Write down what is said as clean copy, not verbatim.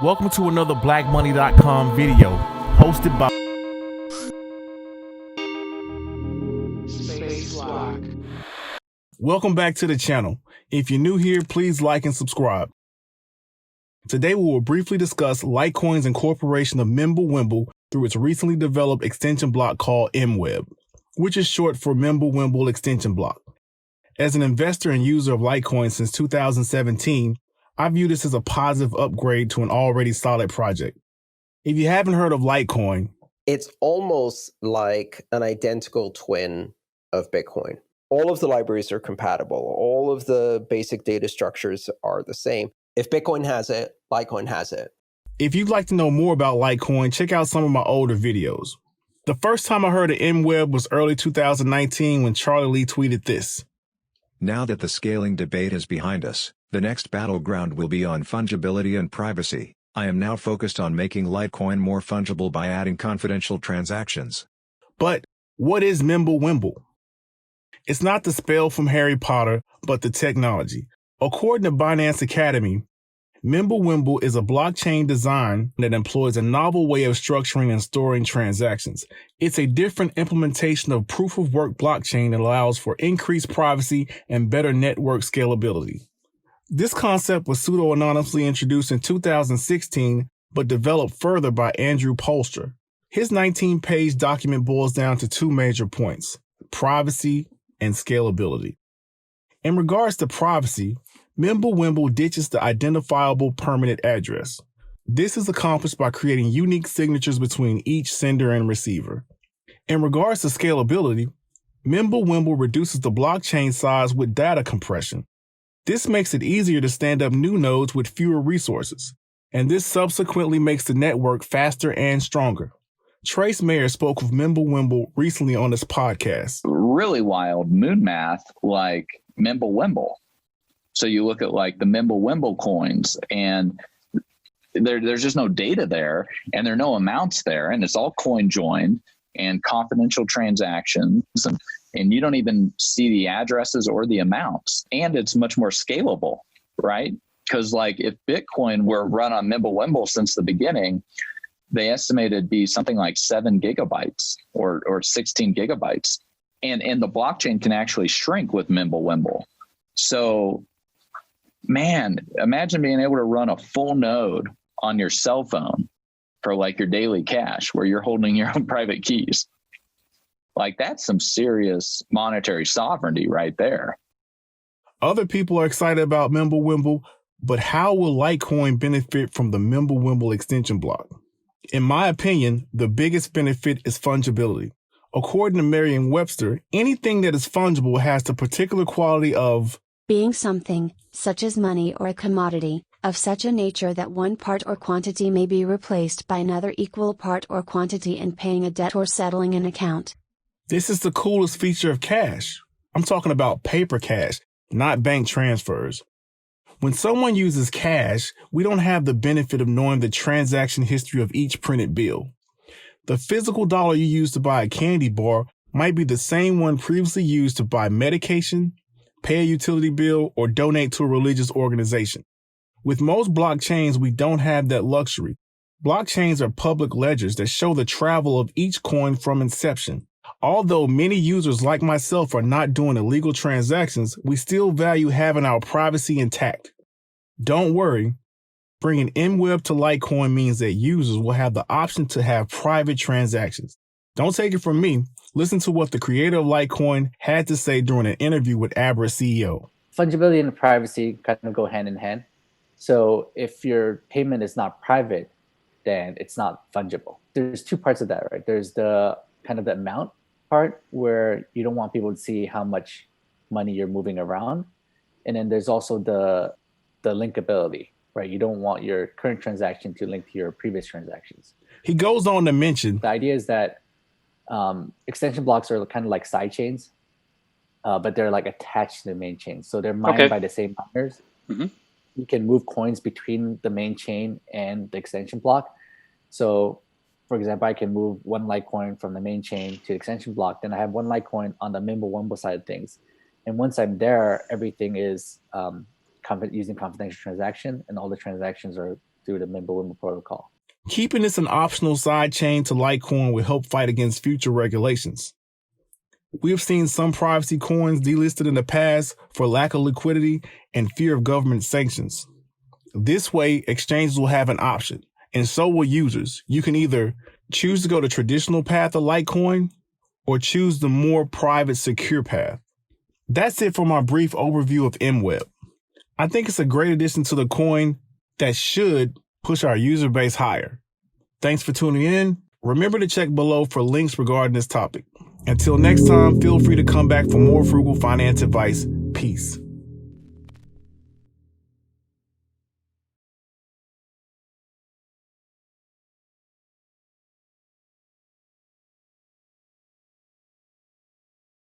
Welcome to another BlkMoneyDotCom video hosted by Welcome back to the channel. If you're new here, please like and subscribe. Today we will briefly discuss Litecoin's incorporation of Mimblewimble through its recently developed extension block called MWEB, which is short for Mimblewimble Extension Block. As an investor and user of Litecoin since 2017, I view this as a positive upgrade to an already solid project. If you haven't heard of Litecoin, it's almost like an identical twin of Bitcoin. All of the libraries are compatible. All of the basic data structures are the same. If Bitcoin has it, Litecoin has it. If you'd like to know more about Litecoin, check out some of my older videos. The first time I heard of MWEB was early 2019 when Charlie Lee tweeted this. Now that the scaling debate is behind us, the next battleground will be on fungibility and privacy. I am now focused on making Litecoin more fungible by adding confidential transactions. But what is Mimblewimble? It's not the spell from Harry Potter, but the technology. According to Binance Academy, Mimblewimble is a blockchain design that employs a novel way of structuring and storing transactions. It's a different implementation of proof-of-work blockchain that allows for increased privacy and better network scalability. This concept was pseudo-anonymously introduced in 2016, but developed further by Andrew Polster. His 19-page document boils down to two major points: privacy and scalability. In regards to privacy, Mimblewimble ditches the identifiable permanent address. This is accomplished by creating unique signatures between each sender and receiver. In regards to scalability, Mimblewimble reduces the blockchain size with data compression. This makes it easier to stand up new nodes with fewer resources, and this subsequently makes the network faster and stronger. Trace Mayer spoke with Mimblewimble recently on this podcast. Really wild moon math like Mimblewimble. So you look at like the Mimblewimble coins and there's just no data there and there are no amounts there, and it's all coin joined and confidential transactions, and you don't even see the addresses or the amounts, and it's much more scalable, right? Because like if Bitcoin were run on Mimblewimble since the beginning, they estimated it'd be something like 7 gigabytes or 16 gigabytes. And the blockchain can actually shrink with Mimblewimble. So, man, imagine being able to run a full node on your cell phone for like your daily cash where you're holding your own private keys. Like that's some serious monetary sovereignty right there. Other people are excited about Mimblewimble, but how will Litecoin benefit from the Mimblewimble extension block? In my opinion, the biggest benefit is fungibility. According to Merriam-Webster, anything that is fungible has the particular quality of being something, such as money or a commodity, of such a nature that one part or quantity may be replaced by another equal part or quantity in paying a debt or settling an account. This is the coolest feature of cash. I'm talking about paper cash, not bank transfers. When someone uses cash, we don't have the benefit of knowing the transaction history of each printed bill. The physical dollar you use to buy a candy bar might be the same one previously used to buy medication, pay a utility bill, or donate to a religious organization. With most blockchains, we don't have that luxury. Blockchains are public ledgers that show the travel of each coin from inception. Although many users like myself are not doing illegal transactions, we still value having our privacy intact. Don't worry, bringing MWEB to Litecoin means that users will have the option to have private transactions. Don't take it from me. Listen to what the creator of Litecoin had to say during an interview with Abra CEO. Fungibility and privacy kind of go hand in hand. So if your payment is not private, then it's not fungible. There's two parts of that, right? There's the kind of the amount part where you don't want people to see how much money you're moving around. And then there's also the linkability, right? You don't want your current transaction to link to your previous transactions. He goes on to mention the idea is that extension blocks are kind of like side chains, but they're like attached to the main chain. So they're mined by the same miners. Mm-hmm. You can move coins between the main chain and the extension block. So for example, I can move one Litecoin from the main chain to the extension block. Then I have one Litecoin on the Mimblewimble side of things. And once I'm there, everything is using confidential transaction, and all the transactions are through the Mimblewimble protocol. Keeping this an optional side chain to Litecoin will help fight against future regulations. We have seen some privacy coins delisted in the past for lack of liquidity and fear of government sanctions. This way, exchanges will have an option, and so will users. You can either choose to go the traditional path of Litecoin or choose the more private, secure path. That's it for my brief overview of MWEB. I think it's a great addition to the coin that should push our user base higher. Thanks for tuning in. Remember to check below for links regarding this topic. Until next time, feel free to come back for more frugal finance advice. Peace.